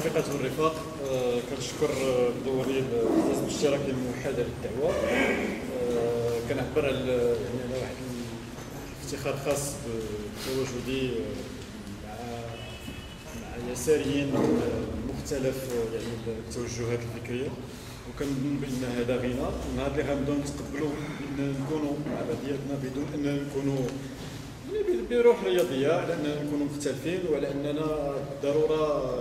الرفيقات والرفاق، كنشكر الدوري الجهاز الاشتراكي الموحد على الدعوه. كنعبر على على واحد الافتخار خاص بتواجدي مع يساريين مختلف التوجهات الفكريه، وكنظن بان هذا غنى النهار اللي غنبداو نتقبلوا بان نكونوا مع بعضياتنا بدون ان نكونوا بروح رياضيه، على اننا نكونوا مختلفين، وعلى اننا ضروره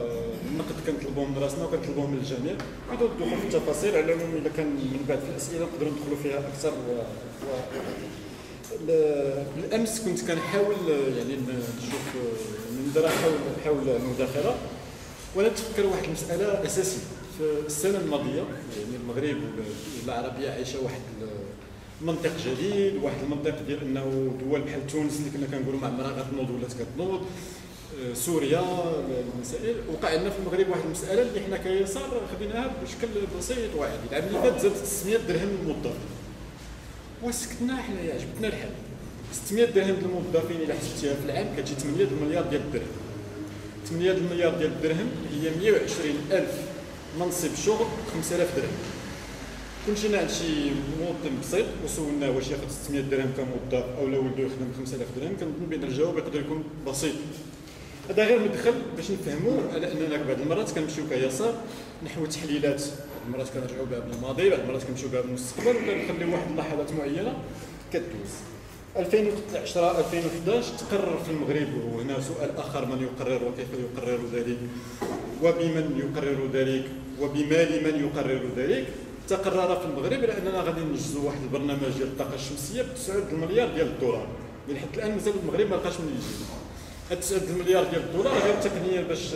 النقد كنطلبوه من راسنا وكنطلبوه من الجميع بدون الدخول في التفاصيل. على العموم الا كان من بعد في الاسئله نقدروا ندخلوا فيها اكثر. بالامس كنت كنحاول نشوف ندير حول المداخله، وانا تفكر واحد المساله اساسيه. في السنه الماضيه المغرب والعربيه عايشه واحد منطق جديد، واحد المنطق ديال انه دول بحال تونس اللي كنا كنقولوا مع عمرها غتنوض ولات كتنوض، سوريا، المسائل. وقع لنا في المغرب واحد المساله اللي حنا كيسار خديناها بشكل بسيط وعادي. العام اللي فات زادت 600 درهم للموظفين، وسكتنا حنايا، عجبتنا الحال. 600 درهم للموظفين الا حسبتيها في العام كتجي 8 المليار ديال الدرهم. 8 المليار ديال الدرهم هي 120,000 منصب شغل، 5000 درهم. كون جينا عند شي موظف بسيط وسولناه واش ياخذ 600 درهم كموظف او لا ولدو يخدم 5000 درهم، كنظن بان الجواب يقدر يكون بسيط. هذا غير مدخل باش نفهموا على اننا بعض المرات كنمشيو كيسار نحو تحليلات، بعض المرات كنرجعوا بها بالماضي، بعض المرات كنمشيو بها بالمستقبل، وكنخليو واحد اللحظات معينه كدوز. 2010 2011 تقرر في المغرب، وهنا سؤال اخر: من يقرر وكيف يقرر ذلك وبمن يقرر ذلك وبمال من يقرر ذلك. تقرر في المغرب على اننا غادي ننجزوا واحد البرنامج ديال الطاقه الشمسيه ب 9 المليار ديال الدولار، اللي حتى الان مازال المغرب ما لقاش من يجيب. هاد 9 المليار ديال الدولار غير تقنيا باش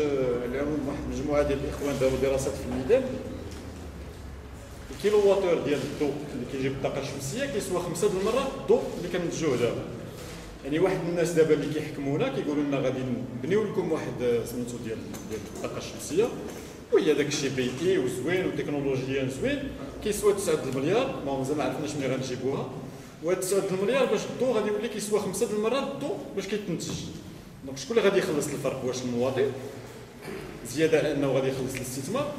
العموم واحد المجموعه ديال الاخوان داروا دراسات في الميدان. الكيلو واتور ديال الضوء اللي كيجيب الطاقه الشمسيه كيسوى 5 المرات الضوء اللي كننتجوه دابا. يعني واحد الناس دابا اللي كيحكمونا كيقولوا لنا غادي نبنيو لكم واحد سميتو ديال الطاقه الشمسيه، وهي داك الشيء بيئي وزوين وتكنولوجيا زوين، كيسوى 9 المليار. ما مازال ما عرفناش منين غنجيبوها. وهاد 9 المليار باش الضوء غادي يولي كيسوى 5 المرات الضوء باش كيتنتج. دونك شكون اللي غادي يخلص الفرق؟ واش المواطن زياده على انه غادي يخلص الاستثمار،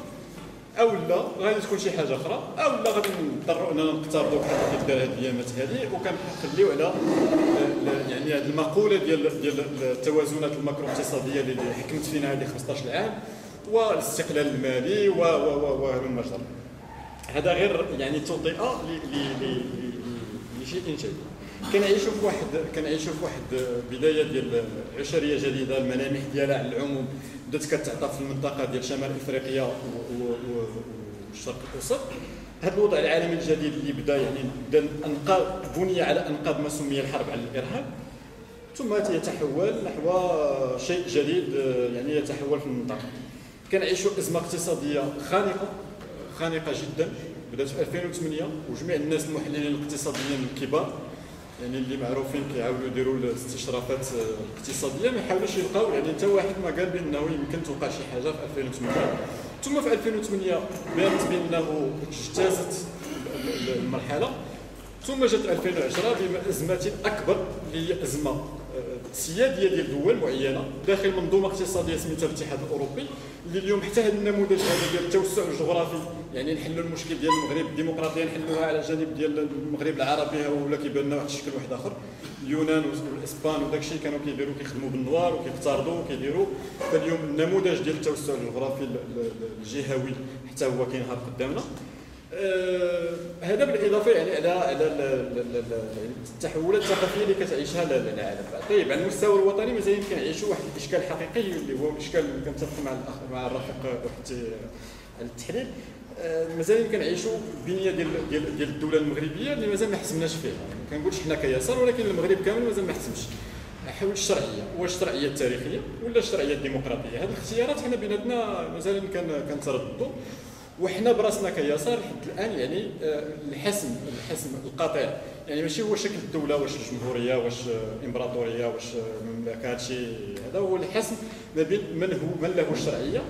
او لا غادي تكون شي حاجه اخرى، او لا غادي نضطروا اننا نقترضوا بحال اللي كيدار هاد الايامات هذه، وكنخليو على يعني هذه المقوله ديال التوازنات الماكرو اقتصاديه اللي حكمت فينا هذه 15 عام، والاستقلال المالي وهلم جرا. هذا غير يعني توطئه لشيء جديد. كنعيشوا في واحد بدايه ديال عشريه جديده، الملامح ديالها على العموم بدات كتعطى في المنطقه ديال شمال افريقيا والشرق الاوسط. هذا الوضع العالمي الجديد اللي بدا بني على انقاض ما سمي الحرب على الارهاب، ثم يتحول نحو شيء جديد يعني يتحول في المنطقه. كنعيشوا ازمه اقتصاديه خانقه جدا، بدات في 2008، وجميع الناس المحللين الاقتصاديين الكبار يعني اللي معروفين كيعاودوا يديروا الاستشرافات الاقتصاديه ما يحاولوش يلقاو يعني حتى واحد ما قال بانه يمكن توقع شي حاجه في 2008. ثم في 2008 بانت بانه اجتازت المرحله، ثم جات 2010 بأزمة أكبر اللي هي أزمة سيادية ديال دول معينة داخل منظومة اقتصادية سميتها الاتحاد الأوروبي، اللي اليوم حتى هذا النموذج هذا ديال التوسع الجغرافي، يعني نحلوا المشكل ديال المغرب الديمقراطية نحلوها على الجانب ديال المغرب العربي، ولا كيبان لنا واحد الشكل واحد آخر. اليونان والإسبان وداك الشيء كانوا كيخدموا بالنوار وكيقترضوا وكيديروا. فاليوم النموذج ديال التوسع الجغرافي الجهوي حتى هو كينهار قدامنا. هذا بالاضافه يعني على التحولات الثقافيه اللي كتعيشها العالم. طيب على المستوى الوطني مازال يمكن نعيشوا واحد الاشكال حقيقي اللي هو الاشكال اللي كنتفق مع الرفيق وحتى على التحليل. مازال يمكن نعيشوا بنيه ديال الدوله المغربيه اللي مازال ما حسمناش فيها. ما كنقولش حنا كيسار، ولكن المغرب كامل مازال ما حسمش حول الشرعيه، واش الشرعيه التاريخيه ولا الشرعيه الديمقراطيه. هذه الاختيارات حنا بيناتنا مازال كنترددوا، وحنا براسنا كيسار حتى الان يعني الحسم القاطع يعني ماشي هو شكل الدوله، واش الجمهوريه، واش امبراطوريه، واش مملكه. هادشي هذا هو الحسم ما بين من له الشرعيه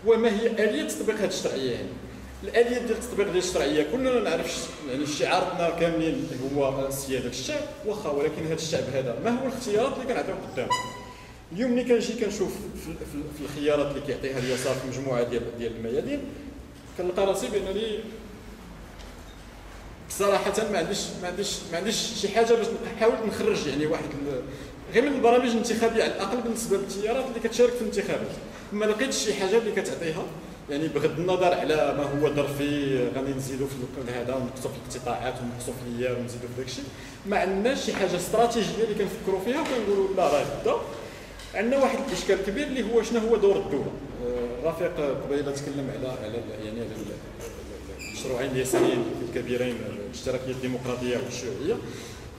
وما هي اليه تطبيق هذه الشرعيه. يعني الاليه ديال تطبيق ديال الشرعيه كلنا نعرف، يعني شعارنا كاملين هو سياده الشعب، واخا ولكن هذا الشعب هذا ما هو الاختيارات اللي كنعطيو قدامه؟ اليوم ملي كنجي كنشوف في الخيارات اللي كيعطيها اليسار في مجموعه ديال الميادين، كنلقى راسي بانني صراحه ما عنديش شي حاجه باش نحاول نخرج يعني واحد غير من البرامج الانتخابيه على الاقل بالنسبه للتيارات اللي كتشارك في الانتخابات. ما لقيتش شي حاجه اللي كتعطيها، يعني بغض النظر على ما هو ظرفي غادي نزيدوا في هذا ونقصوا في الاقتطاعات ونقصوا في الايام ونزيدوا في داكشي، ما عندناش شي حاجه استراتيجيه اللي كنفكروا فيها وكنقولوا لا راه بدا. عندنا واحد الاشكال كبير اللي هو شنو هو دور الدوله. رفيق قبيله تكلم على يعني على المشروعين اليساريين الكبيرين، الاشتراكيه الديمقراطيه والشيوعيه.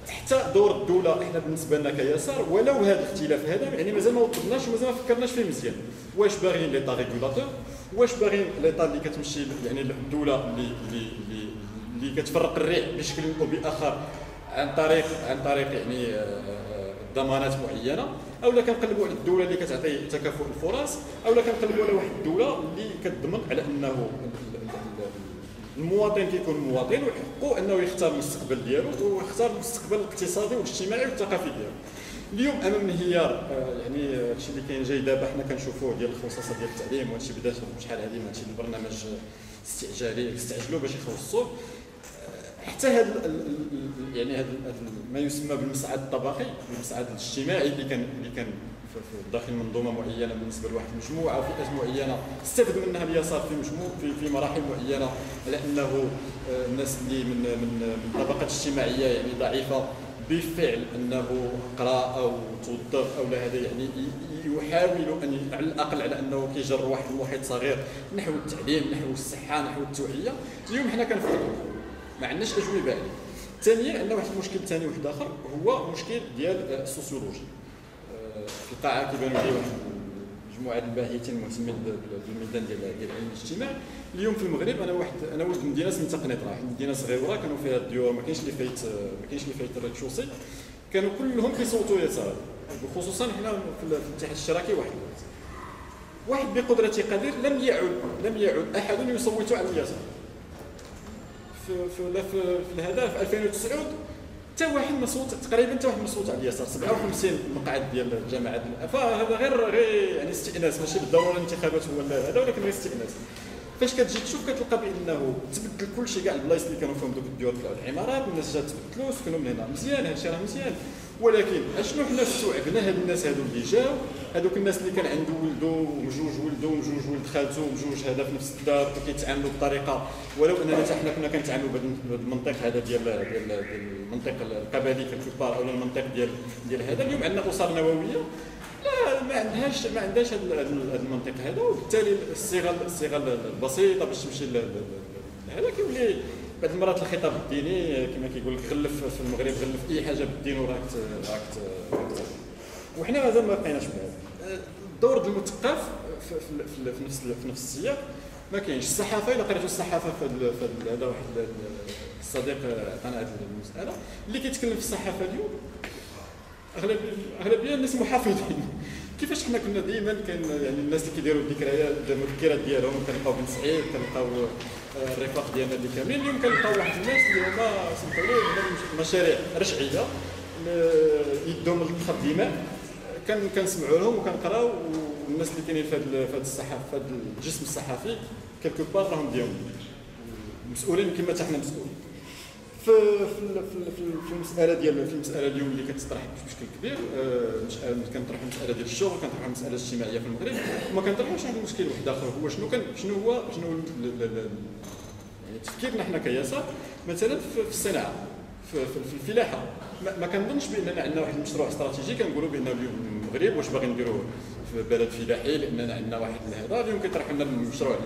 حتى دور الدوله احنا بالنسبه لنا كيسار ولو هذا الاختلاف هذا يعني مازال ما وصلناش ومازال ما فكرناش فيه مزيان. واش باغيين ليطا ريغولاتور، واش باغيين ليطا اللي كتمشي يعني الدوله اللي كتفرق الريح بشكل او باخر عن طريق يعني ضمانات معينه، او لا كنقلبوا على الدوله اللي كتعطي تكافؤ الفرص، او لا كنقلبوا على واحد الدوله اللي كتضمن على انه المواطن كيكون مواطن وحقه انه يختار المستقبل ديالو ويختار المستقبل الاقتصادي والاجتماعي والثقافي ديالو. اليوم امام انهيار يعني هادشي اللي كاين جاي دابا حنا كنشوفوه ديال الخصوصه ديال التعليم، وهادشي بدا شحال هادي هادشي البرنامج استعجالي استعجلوا باش يخلصوه. حتى هذا يعني هذا ما يسمى بالمصعد الطبقي، المصعد الاجتماعي اللي كان في داخل منظومه معينه بالنسبه لواحد المجموعه وفئات معينه استفد منها اليسار في مراحل معينه، على انه الناس اللي من طبقات اجتماعيه يعني ضعيفه بالفعل انه قرا او توظف او لا هذا يعني يحاول ان على الاقل على انه كيجر واحد المحيط صغير نحو التعليم نحو الصحه نحو التوعيه. اليوم حنا كنفكروا ما عندناش اجوبه عليه. ثانيا عندنا واحد المشكل ثاني واحد اخر هو مشكل ديال السوسيولوجي. في القاعه كيبانوا لي واحد مجموعه الباحثين المهتمين بالميدان ديال علم الاجتماع. اليوم في المغرب انا ولد مدينه سميتها قنيطره، واحد المدينه صغيره كانوا فيها الديور ما كاينش اللي فايت الريكشوسي، كانوا كلهم كيصوتوا يسار، وخصوصا حنا في الاتحاد الاشتراكي. واحد بقدرة قدير لم يعد احد يصوت على اليسار. في هذا في 2009 حتى واحد ما صوت تقريبا، حتى واحد ما صوت على اليسار. 57 مقعد ديال الجماعات، فهذا غير يعني استئناس، ماشي بالضروره الانتخابات هو هذا، ولكن غير استئناس. فاش كتجي تشوف كتلقى بانه تبدل كل شيء، كاع البلايص اللي كانوا فيهم دوك الديور طلعوا العمارات، الناس جات تبدلوا سكنوا من هنا، مزيان هادشي راه مزيان. ولكن اشنو حنا استوعبنا هاد الناس هادو اللي جاو، هادوك الناس اللي كان عنده ولدو ومجوج ولدو ومجوج ولد خالته ومجوج هذا في نفس الدار وكيتعاملوا بطريقه، ولو اننا حنا كنا كنتعاملوا بهذا المنطق هذا ديال المنطق القبلي كالكبار او المنطق ديال هذا. اليوم عندنا اسر نوويه لا ما عندهاش هذا المنطق هذا، وبالتالي الصيغه البسيطه باش تمشي هذا كيولي بعض المرات الخطاب الديني كما كيقول لك غلف في المغرب، غلف اي حاجه بالدين وراك وحنا مازال ما بقيناش بهذا. الدور ديال المثقف في نفس السياق ما كاينش. الصحافه الا قريتوا الصحافه في هذا واحد الصديق عطانا هذه المساله اللي كيتكلم في الصحافه اليوم اغلبيه الناس محافظين. كيفاش حنا كنا دائما كان يعني الناس اللي كيديروا الذكريات المذكرات ديالهم، كنلقاو بن سعيد، كنلقاو الرفاق ديالنا اللي كاملين. اليوم كنلقاو واحد الناس اللي هما سمحوا لي مشاريع رشعيه يدهم للخط دماء، كنسمعوا لهم وكنقراو، والناس اللي كاينين في هذا الصحافه في هذا الجسم الصحفي كلكو بار راهم ديالهم مسؤولين كما حتى حنا مسؤولين. في المساله اليوم اللي كتطرح بشكل كبير، كنطرحوا المساله ديال الشغل، كنطرحوا المساله الاجتماعيه في المغرب، وما كنطرحوش واحد المشكل واحد اخر هو شنو هو يعني تفكيرنا حنا كيسار. مثلا في الصناعه في الفلاحه ما كنظنش باننا عندنا واحد المشروع استراتيجي كنقولوا بان اليوم المغرب واش باغي نديروا في بلد فلاحي لاننا عندنا واحد هذا. اليوم كيطرحوا لنا المشروع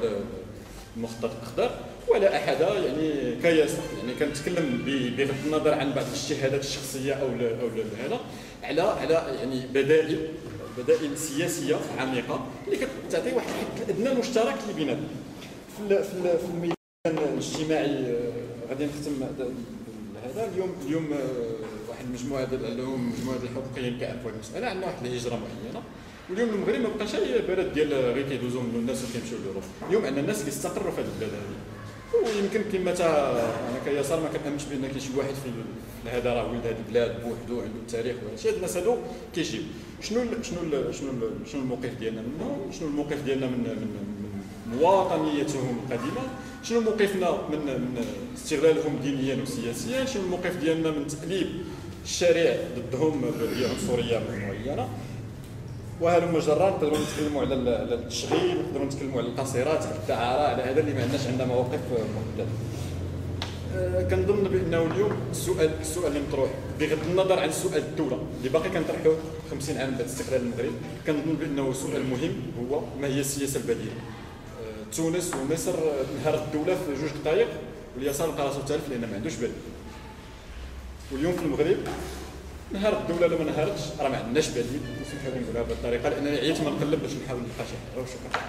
المخطط الاخضر ولا احد يعني كيسار، يعني كنتكلم بغض النظر عن بعض الاجتهادات الشخصيه او هذا على يعني بدائل سياسيه عميقه اللي كتعطي واحد الحد الادنى المشترك اللي بيناتنا. في الميدان الاجتماعي غادي نختم هذا اليوم واحد المجموعه ديال الحقوقيين كيعرفوا هذه المساله. عندنا واحد الهجره معينه، واليوم المغرب ما بقاش بلد ديال غير كيدوزوا منه الناس وكيمشيو لاوروبا. اليوم عندنا الناس كيستقروا في هذه البلاد هذه، ويمكن كما انا كيسار ما كنامنش بان كاين شي واحد في هذا راه ولد هذه البلاد بوحدو عنده التاريخ ولا شي. هاد الناس هادو كيجيو شنو الموقف ديالنا منهم، شنو الموقف ديالنا من مواطنيتهم القديمه، شنو موقفنا من استغلالهم دينيا وسياسيا، شنو الموقف ديالنا من تأليب الشارع ضدهم بعنصريه معينه. وهلم جرا نقدروا نتكلموا على التشغيل، نقدروا نتكلموا على القصيرات، على الدعاره، على هذا اللي ما عندناش عندنا مواقف محدده. كنظن بانه اليوم السؤال اللي مطروح بغض النظر عن سؤال الدوله اللي باقي كنطرحوه 50 عام بعد استقلال المغرب، كنظن بانه السؤال المهم هو ما هي السياسه البديله. تونس ومصر انهارت الدوله في 2 دقائق واليسار بقى راسو تالف لان ما عندوش بديل. واليوم في المغرب نهار الدوله لما نهارتش راه ما عندناش بديل. نسمحوا لي نقولها بهذه الطريقه لانني عييت ما نقلب باش نحاول نلقى شي حاجه. شكرا.